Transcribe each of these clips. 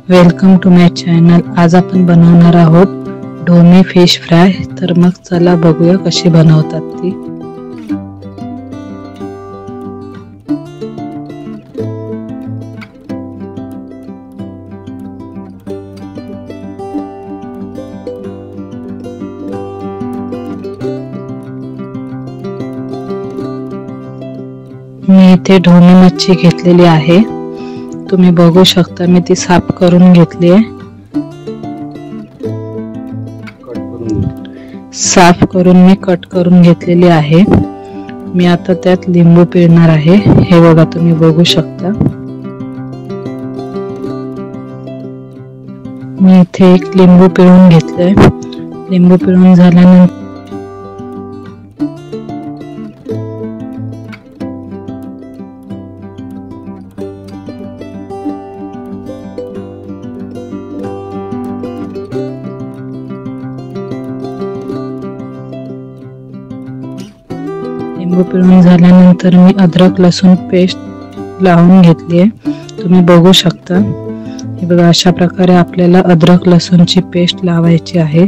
Welcome to my channel. आज आपण बनवणार आहोत ढोमे फिश फ्राय। तर मग चला बघूया कशी बनवतात ती। मी इथे ढोमे मच्छी घेतलेली आहे। तुम्ही बघू शकता मी ती साफ करून घेतली आहे। साफ करून मी कट करून घेतलेली आहे। मी आता त्यात लिंबू पिळणार आहे। हे बघा तुम्ही बघू शकता। मी इथे एक लिंबू पिळून घेतलंय। लिंबू पिळून झाल्यानंतर लिंबू पिळून झाल्यानंतर मी अद्रक लसूण पेस्ट लावून घेतली आहे। तुम्ही बघू शकता। हे बघा अशा प्रकारे आपल्याला अद्रक लसूणची पेस्ट लावायची आहे।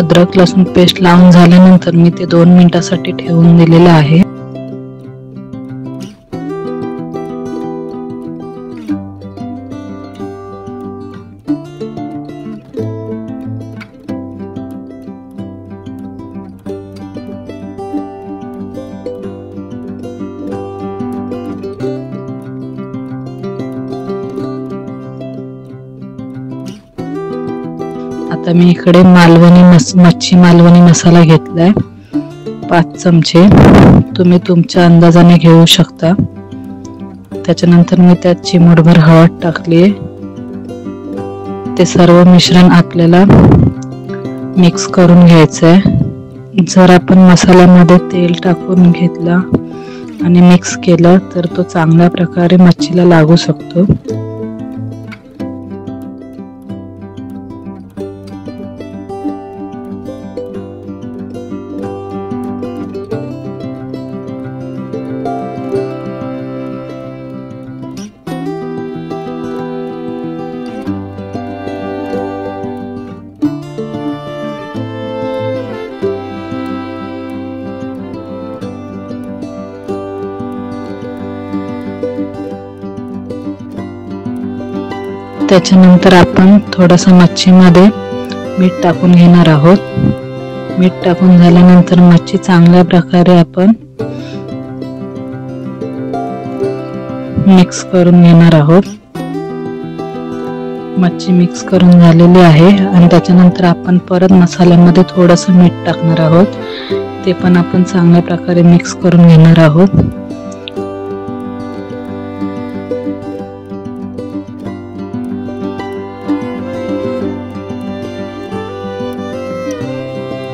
अद्रक लसूण पेस्ट लावून झाल्यानंतर मी ते 2 मिनिटांसाठी ठेवून दिलेलं आहे। आता मी इकडे मच्छी मालवणी मसाला घेतलाय 5 चमचे। तुम्ही तुमच्या अंदाजाने घेऊ शकता। त्याच्यानंतर मी त्यात चिमूटभर हळद टाकली आहे। ते सर्व मिश्रण आपल्याला मिक्स करून घ्यायचं आहे। जर आपण मसाल्यामध्ये तेल टाकून घेतला आणि मिक्स केलं तर तो चांगल्या प्रकारे मच्छीला लागू शकतो। त्याच्यानंतर आपण थोडासा मच्छीमध्ये मीठ टाकून घेणार आहोत। मीठ टाकून झाल्यानंतर मच्छी चांगल्या प्रकारे आपण मिक्स करून घेणार आहोत। मच्छी मिक्स करून झालेली आहे आणि त्याच्यानंतर आपण परत मसाल्यामध्ये थोडंसं मीठ टाकणार आहोत। ते पण आपण चांगल्या प्रकारे मिक्स करून घेणार आहोत।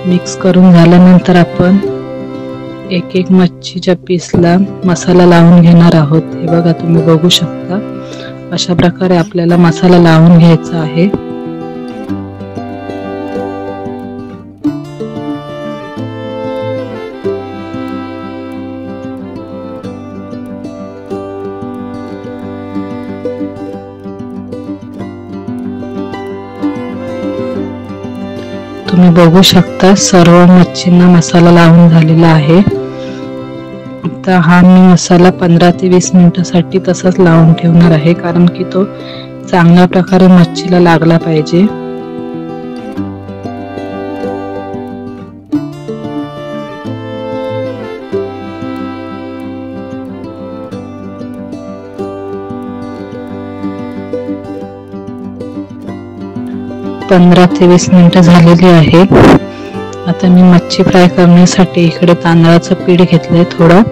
मिक्स करून झाल्यानंतर आपण एक मच्छीच्या पीसला मसाला लावून घेणार आहोत। हे बघा तुम्ही बघू शकता। अशा प्रकारे आपल्याला मसाला लावून घ्यायचा आहे। तुम्ही बघू शकता सर्व मच्छींना मसाला लावून झालेला आहे। आता हा मी मसाला 15 ते 20 मिनिटांसाठी तसाच लावून ठेवणार आहे, कारण की तो चांगल्या प्रकारे मच्छीला लागला पाहिजे। पंधरा ते 20 मिनिटं झालेली आहेत। आता मी मच्छी फ्राय करण्यासाठी इकडे तांदळाचं पीठ घेतलंय थोडं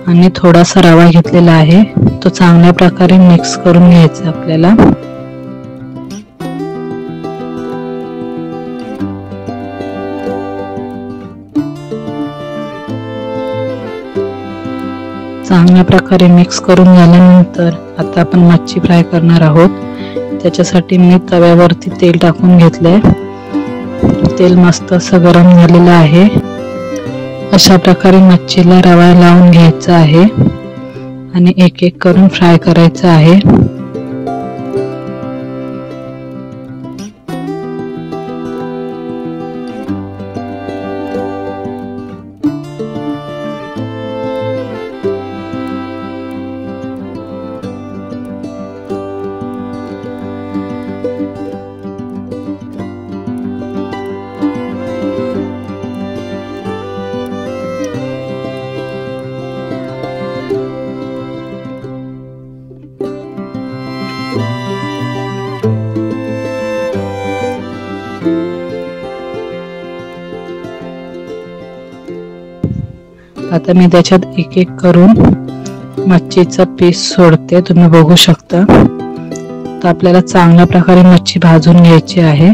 आणि थोडासा रवा घेतलेला आहे। तो चांगल्या प्रकारे मिक्स करून घ्यायचा आपल्याला। चांगल्या प्रकारे मिक्स करून झाल्यानंतर आता आपण मच्छी फ्राय करणार आहोत। त्याच्यासाठी मी तव्यावरती तेल टाकून घेतलंय। तेल मस्त असं गरम झालेलं आहे। अशा प्रकारे मच्छीला रवा लावून घ्यायचा आहे। आणि एक एक करून फ्राय करायचं आहे। आता मी त्याच्यात एक एक करून मच्छीचा पीस सोडते, तुम्ही बघू शकता। तर आपल्याला चांगल्या प्रकारे मच्छी भाजून घ्यायची आहे।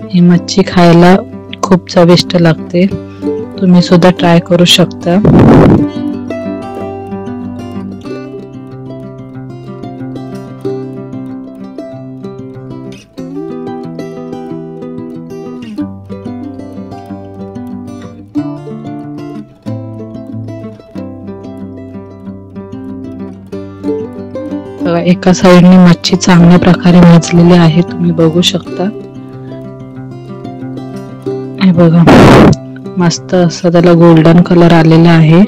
ही मच्छी खायला खूप चविष्ट लागते, तुम्ही सुद्धा ट्राय करू शकता। बघा, एका साइडने मच्छी चांगल्या प्रकारे भाजलेली आहे, तुम्ही बघू शकता। हे बघा, मस्त असं त्याला गोल्डन कलर आलेला आहे।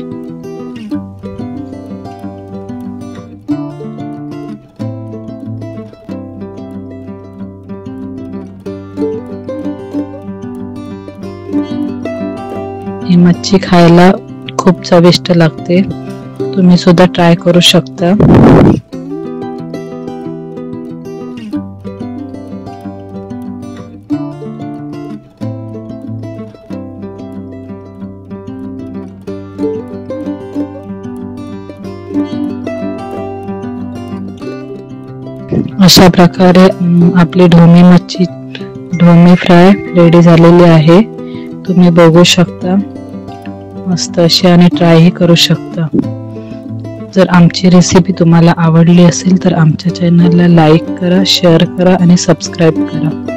ही मच्छी खायला खूप चविष्ट लागते, तुम्ही सुद्धा ट्राय करू शकता। अशा प्रकारे आपली ढोमी फ्राय रेडी झालेली आहे, तुम्ही बघू शकता। मस्त अशी आणि ट्रायही करू शकता। जर आमची रेसिपी तुम्हाला आवडली असेल तर आमच्या चॅनलला लाईक करा, शेअर करा आणि सबस्क्राईब करा।